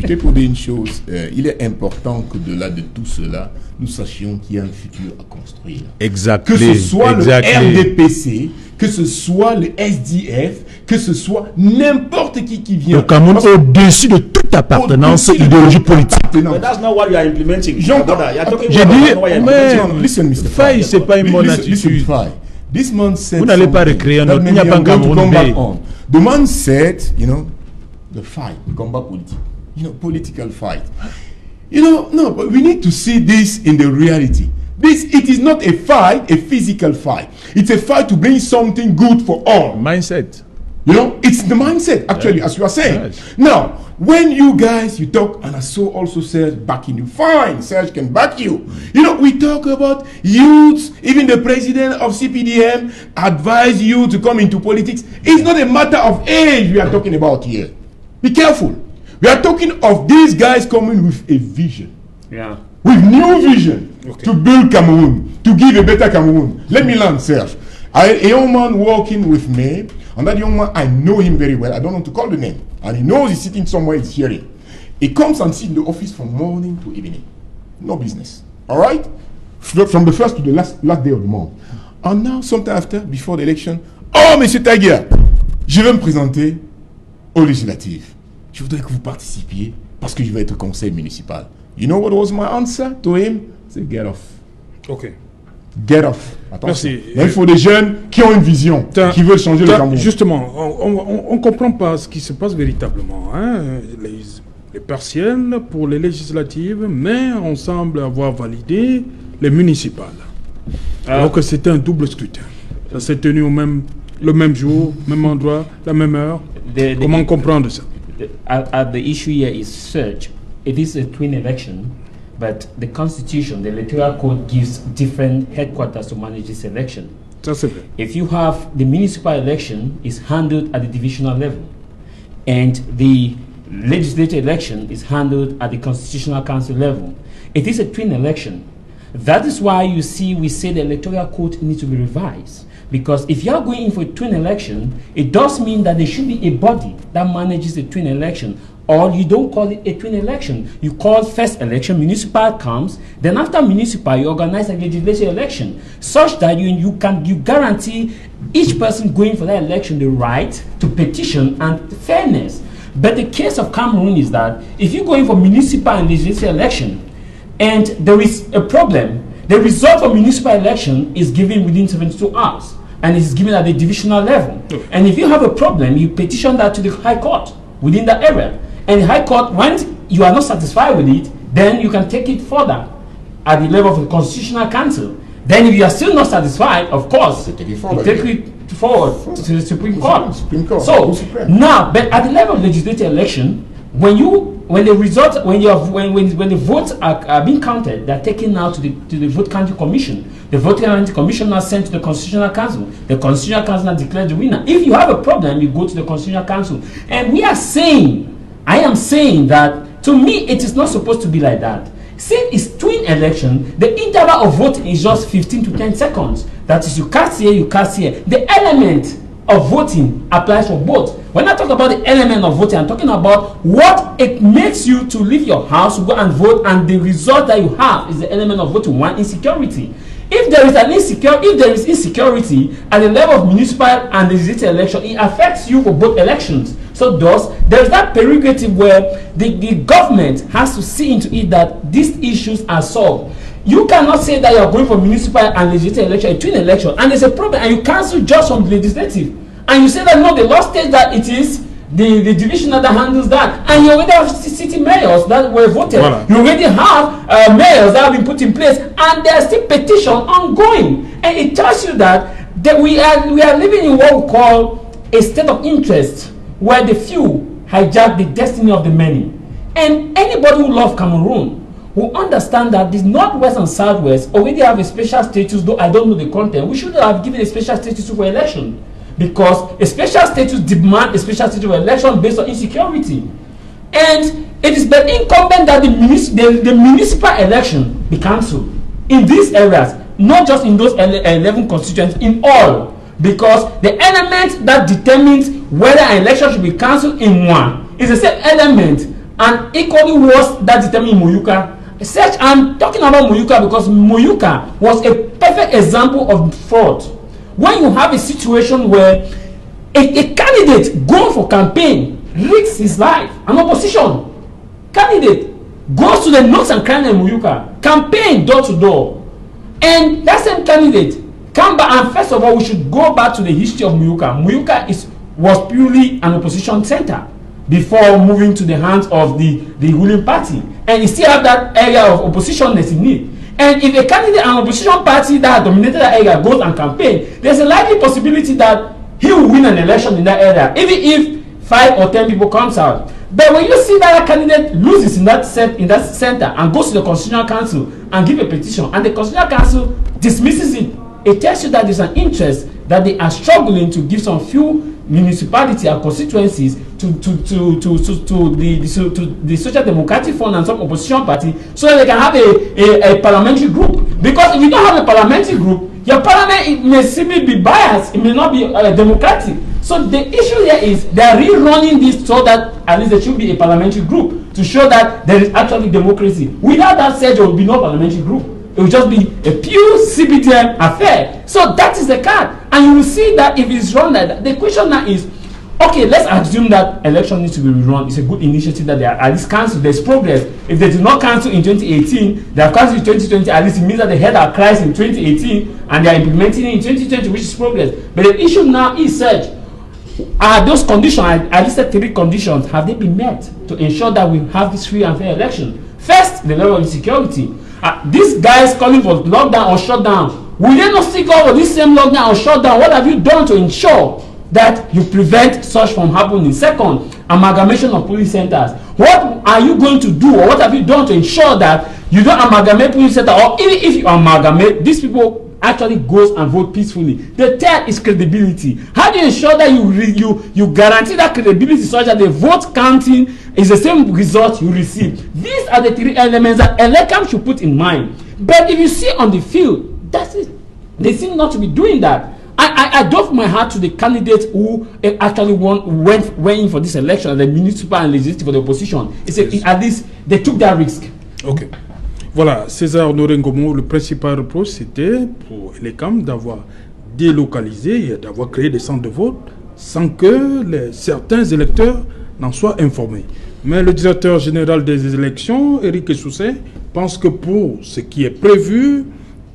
Je pour dire une chose. Il est important que de là de tout cela, nous sachions qu'il y a un futur à construire.
Exactement.
Que ce soit le RDPC, que ce soit le SDF, que ce soit n'importe qui vient.
Le Cameroun est au-dessus de toute appartenance idéologique politique.
But that's not what you are implementing.
J'ai dit, mais Faye, c'est pas une bonne attitude.
This man said
vous n'allez pas recréer un autre. Il n'y a pas un Cameroun B.
The man said, the fight, the combat politique, political fight. No, but we need to see this in the reality. It is not a fight, a physical fight. It's a fight to bring something good for all.
Mindset.
It's the mindset, actually, as you are saying.
Yes.
Now, when you guys, you talk, and I saw also Serge backing you. Fine, Serge can back you. We talk about youths, even the president of CPDM advised you to come into politics. It's not a matter of age we are talking about here. Be careful. We are talking of these guys coming with a vision.
Yeah.
With new vision to build Cameroon, to give a better Cameroon. Let me learn, Serge. A young man working with me, and that young man, I know him very well. I don't want to call the name. And he knows he's sitting somewhere, he's hearing. He comes and sits in the office from morning to evening. No business. All right? From the first to the last day of the month. And now, sometime after, before the election, oh, Monsieur Taguia, je vais me présenter aux législatives. Je voudrais que vous participiez parce que je vais être conseil municipal. You know what was my answer to him? C'est get off.
Ok.
Get off. Attention.
Merci.
Mais il faut des jeunes qui ont une vision, qui veulent changer le Cameroun.
Justement, on ne comprend pas ce qui se passe véritablement. Hein. Les partiels pour les législatives, mais on semble avoir validé les municipales. Alors que c'était un double scrutin. Ça s'est tenu le même jour, même endroit, la même heure. Comment comprendre ça?
The issue here is such. It is a twin election, but the constitution, the electoral code gives different headquarters to manage this election.
Ça c'est vrai.
If you have the municipal election is handled at the divisional level, and the legislative election is handled at the constitutional council level, it is a twin election. That is why you see we say the electoral code needs to be revised. Because if you are going in for a twin election, it does mean that there should be a body that manages the twin election. Or you don't call it a twin election. You call first election, municipal comes, then after municipal, you organize a legislative election, such that you guarantee each person going for that election the right to petition and fairness. But the case of Cameroon is that if you go in for municipal and legislative election, and there is a problem, the result of municipal election is given within 72 hours, and it's given at the divisional level. And if you have a problem, you petition that to the High Court within that area. And the High Court, when you are not satisfied with it, then you can take it further at the level of the Constitutional Council. Then if you are still not satisfied, of course, you take it forward to the Supreme Court. So now, but at the level of legislative election, when the votes are being counted, they're taken now to the vote counting commission. The vote counting commission now sent to the Constitutional Council. The Constitutional Council now declares the winner. If you have a problem, you go to the Constitutional Council. And I am saying that, to me, it is not supposed to be like that. Since it's twin election, the interval of voting is just 15 to 10 seconds. That is, you cast here, you cast here. The element of voting applies for both. When I talk about the element of voting, I'm talking about what it makes you to leave your house, to go and vote, and the result that you have is the element of voting. One, insecurity. If there is insecurity at the level of municipal and legislative election, it affects you for both elections. So thus, there is that prerogative where the government has to see into it that these issues are solved. You cannot say that you are going for municipal and legislative election, a twin election, and there's a problem, and you cancel just from the legislative. And you say that no, the law states that it is the division that handles that. And you already have city mayors that were voted. Voilà. You already have mayors that have been put in place, and there are still petitions ongoing. And it tells you that we are living in what we call a state of interest, where the few hijack the destiny of the many. And anybody who loves Cameroon will understand that this Northwest and Southwest already have a special status, though I don't know the content. We should have given a special status for election, because a special status demands a special status for election based on insecurity. And it is the incumbent that the municipal election be cancelled in these areas, not just in those 11 constituents, in all. Because the element that determines whether an election should be cancelled in one is the same element and equally worse that determines Moyuka. I'm talking about Moyuka because Moyuka was a perfect example of fraud. When you have a situation where a candidate going for campaign risks his life, an opposition candidate goes to the nooks and crannies in Moyuka, campaign door to door, and that same candidate come back. And first of all, we should go back to the history of Moyuka. Moyuka was purely an opposition center before moving to the hands of the ruling party, and it still have that area of oppositionness in it. And if a candidate and opposition party that dominated that area goes and campaign, there's a likely possibility that he will win an election in that area, even if 5 or 10 people comes out. But when you see that a candidate loses in that center and goes to the Constitutional Council and give a petition, and the Constitutional Council dismisses it, it tells you that there's an interest that they are struggling to give some few municipalities and constituencies to the Social Democratic Front and some opposition party, so that they can have a parliamentary group. Because if you don't have a parliamentary group, your parliament may simply be biased, it may not be democratic. So the issue here is they are rerunning this so that at least there should be a parliamentary group to show that there is actually democracy. Without that said, there will be no parliamentary group. It will just be a pure CBTM affair. So that is the card. And you will see that if it's run like that, the question now is, Okay, let's assume that election needs to be rerun. It's a good initiative that they are at least cancelled. There's progress. If they did not cancel in 2018, they have cancelled in 2020. At least it means that they had a crisis in 2018 and they are implementing it in 2020, which is progress. But the issue now is such: are those conditions? I listed 3 conditions. Have they been met to ensure that we have this free and fair election? First, the level of insecurity. These guys calling for lockdown or shutdown. Will they not still go for this same lockdown or shutdown? What have you done to ensure that you prevent such from happening? Second, amalgamation of police centers. What are you going to do, or what have you done to ensure that you don't amalgamate police centers, or even if you amalgamate, these people actually goes and vote peacefully? The third is credibility. How do you ensure that you guarantee that credibility such that the vote counting is the same result you receive? These are the 3 elements that ELECAM should put in mind. But if you see on the field, that's it. They seem not to be doing that. I doff my hat to the candidates who actually went in for this election, and the municipal and legislative for the opposition. At least they took that risk.
Ok. Voilà, César Norengomo, le principal reproche, c'était pour ELECAM d'avoir délocalisé et d'avoir créé des centres de vote sans que certains électeurs n'en soient informés. Mais le directeur général des élections, Éric Essousset, pense que pour ce qui est prévu,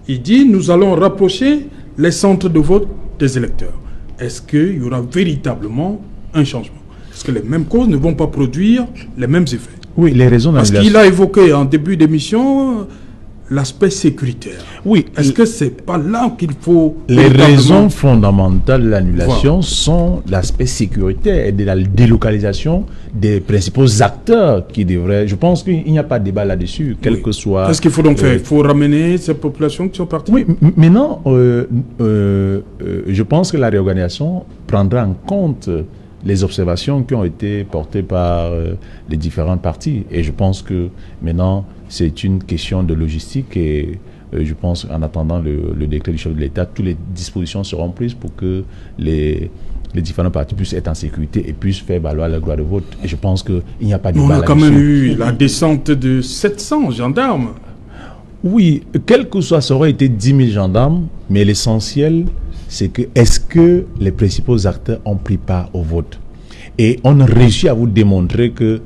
il dit « Nous allons rapprocher les centres de vote des électeurs ». Est-ce qu'il y aura véritablement un changement? Est-ce que les mêmes causes ne vont pas produire les mêmes effets?
Oui, les raisons
Parce qu'il a évoqué en début d'émission l'aspect sécuritaire.
Oui.
Est-ce que c'est pas là qu'il faut...
Les raisons fondamentales de l'annulation sont l'aspect sécuritaire et de la délocalisation des principaux acteurs qui devraient... Je pense qu'il n'y a pas de débat là-dessus, quel que soit...
Qu'est-ce qu'il faut donc faire? Il faut ramener ces populations qui sont parties?
Oui, maintenant, je pense que la réorganisation prendra en compte les observations qui ont été portées par les différentes parties. Et je pense que maintenant, c'est une question de logistique et je pense qu'en attendant le décret du chef de l'État, toutes les dispositions seront prises pour que les différents partis puissent être en sécurité et puissent faire valoir leur droit de vote. Et je pense qu'il n'y a pas de débat là-dessus.
On a quand même eu la descente de 700 gendarmes.
Oui, quel que soit, ça aurait été 10 000 gendarmes, mais l'essentiel, c'est que est-ce que les principaux acteurs ont pris part au vote? Et on a réussi à vous démontrer que,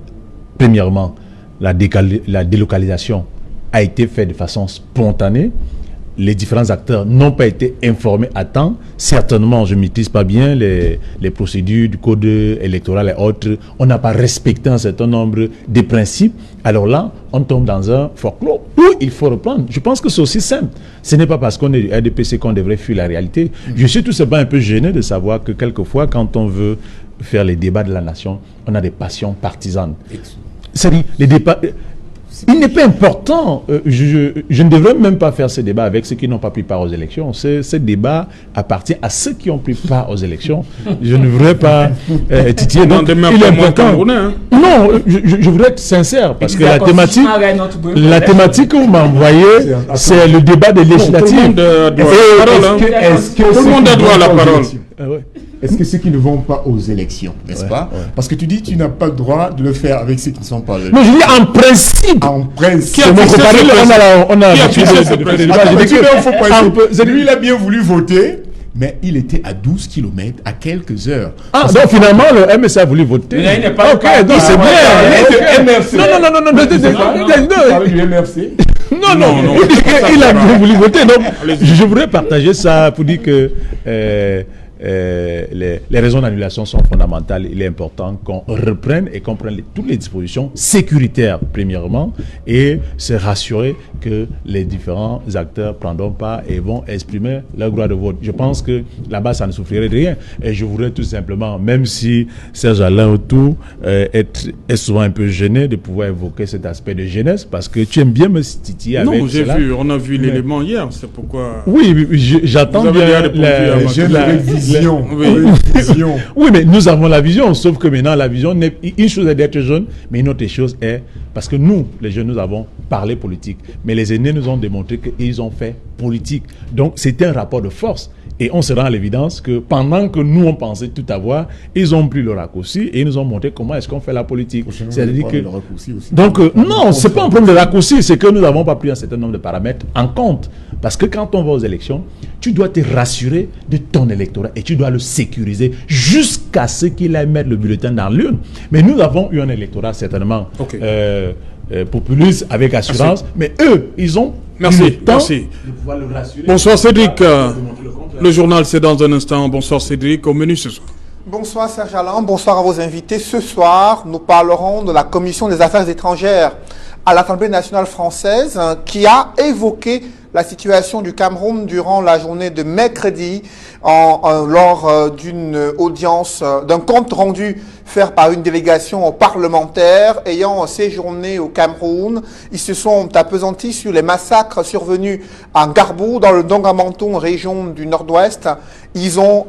premièrement, la délocalisation a été faite de façon spontanée. Les différents acteurs n'ont pas été informés à temps. Certainement, je ne maîtrise pas bien les procédures du code électoral et autres. On n'a pas respecté un certain nombre de principes. Alors là, on tombe dans un folklore où il faut reprendre. Je pense que c'est aussi simple. Ce n'est pas parce qu'on est du RDPC qu'on devrait fuir la réalité. Je suis tout simplement un peu gêné de savoir que quelquefois, quand on veut faire les débats de la nation, on a des passions partisanes. C'est-à-dire, les débats... Il n'est pas important, je ne devrais même pas faire ce débat avec ceux qui n'ont pas pris part aux élections. Ce débat appartient à ceux qui ont pris part aux élections. Je ne voudrais pas titiller. Donc, il est important. Non, je voudrais être sincère parce que la thématique que vous m'envoyez, c'est le débat des législatives.
Tout le monde a droit à la parole.
Est-ce que ceux qui ne vont pas aux élections, n'est-ce pas? Parce que tu dis que tu n'as pas le droit de le faire avec ceux qui ne sont pas aux élections.
Non, je dis en principe.
En principe. Lui, il a bien voulu voter, mais il était à 12 km, à quelques heures.
Ah, donc finalement, le MSA a voulu voter.
Mais il n'est pas
ok, donc c'est bien.
MRC.
Non.
Du MRC.
Non. Il a bien voulu voter. Donc, je voudrais partager ça pour dire que les raisons d'annulation sont fondamentales. Il est important qu'on reprenne et qu'on prenne toutes les dispositions sécuritaires, premièrement, et se rassurer que les différents acteurs prendront part et vont exprimer leur droit de vote. Je pense que là-bas, ça ne souffrirait de rien. Et je voudrais tout simplement, même si Serge Alain autour est souvent un peu gêné de pouvoir évoquer cet aspect de jeunesse, parce que tu aimes bien me titiller avec cela.
Non, on a vu l'élément hier, c'est pourquoi...
Oui, j'attends bien
la vision.
Oui, mais nous avons la vision, sauf que maintenant la vision, une chose est d'être jeune, mais une autre chose est, parce que nous, les jeunes, nous avons parlé politique, mais les aînés nous ont démontré qu'ils ont fait politique. Donc c'était un rapport de force. Et on se rend à l'évidence que pendant que nous, on pensait tout avoir, ils ont pris le raccourci et ils nous ont montré comment est-ce qu'on fait la politique. C'est-à-dire que... Donc, non, c'est pas un problème de raccourci, c'est que nous n'avons pas pris un certain nombre de paramètres en compte. Parce que quand on va aux élections, tu dois te rassurer de ton électorat et tu dois le sécuriser jusqu'à ce qu'il aille mettre le bulletin dans l'urne. Mais nous avons eu un électorat certainement populiste avec assurance, mais eux, ils ont
merci,
le temps
merci.
de pouvoir le rassurer.
Bonsoir Cédric. Le journal c'est dans un instant. Bonsoir Cédric, au menu ce soir.
Bonsoir Serge Alain, bonsoir à vos invités. Ce soir, nous parlerons de la Commission des affaires étrangères à l'Assemblée nationale française qui a évoqué la situation du Cameroun durant la journée de mercredi lors d'une audience, d'un compte rendu fait par une délégation parlementaire ayant séjourné au Cameroun. Ils se sont appesantis sur les massacres survenus en Garbou, dans le Dongamanton, région du Nord-Ouest. Ils ont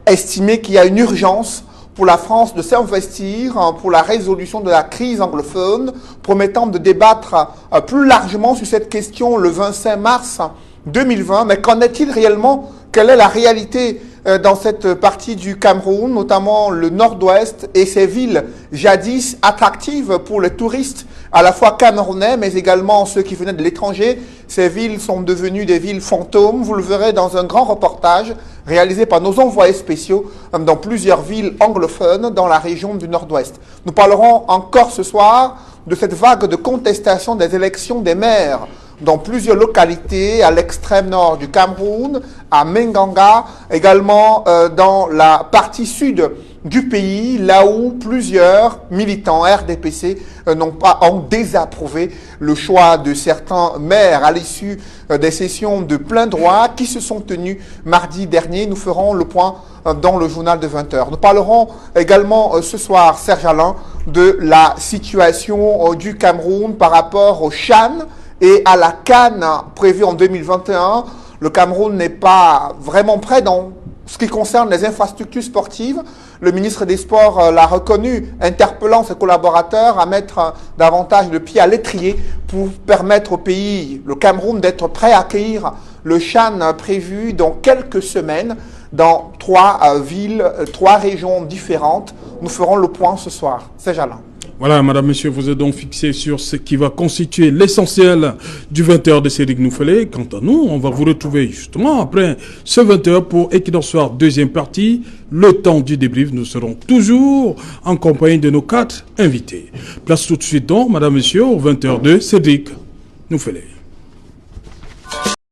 estimé qu'il y a une urgence pour la France de s'investir pour la résolution de la crise anglophone, promettant de débattre plus largement sur cette question le 25 mars 2020. Mais qu'en est-il réellement? Quelle est la réalité dans cette partie du Cameroun, notamment le nord-ouest et ces villes jadis attractives pour les touristes, à la fois camerounais, mais également ceux qui venaient de l'étranger? Ces villes sont devenues des villes fantômes. Vous le verrez dans un grand reportage réalisé par nos envoyés spéciaux dans plusieurs villes anglophones dans la région du nord-ouest. Nous parlerons encore ce soir de cette vague de contestation des élections des maires dans plusieurs localités à l'extrême nord du Cameroun, à Menganga, également dans la partie sud du pays, là où plusieurs militants RDPC ont désapprouvé le choix de certains maires à l'issue des sessions de plein droit qui se sont tenues mardi dernier. Nous ferons le point dans le journal de 20h. Nous parlerons également ce soir, Serge Alain, de la situation du Cameroun par rapport au CHAN et à la CAN prévue en 2021. Le Cameroun n'est pas vraiment prêt dans ce qui concerne les infrastructures sportives. Le ministre des Sports l'a reconnu, interpellant ses collaborateurs à mettre davantage de pied à l'étrier pour permettre au pays, le Cameroun, d'être prêt à accueillir le CHAN prévu dans quelques semaines dans 3 villes, 3 régions différentes. Nous ferons le point ce soir. C'est Jalin.
Voilà, madame, monsieur, vous êtes donc fixé sur ce qui va constituer l'essentiel du 20h de Cédric Noufelé. Quant à nous, on va vous retrouver justement après ce 20h pour Equinox Soir, deuxième partie. Le temps du débrief, nous serons toujours en compagnie de nos 4 invités. Place tout de suite donc, madame, monsieur, au 20h de Cédric Noufelé.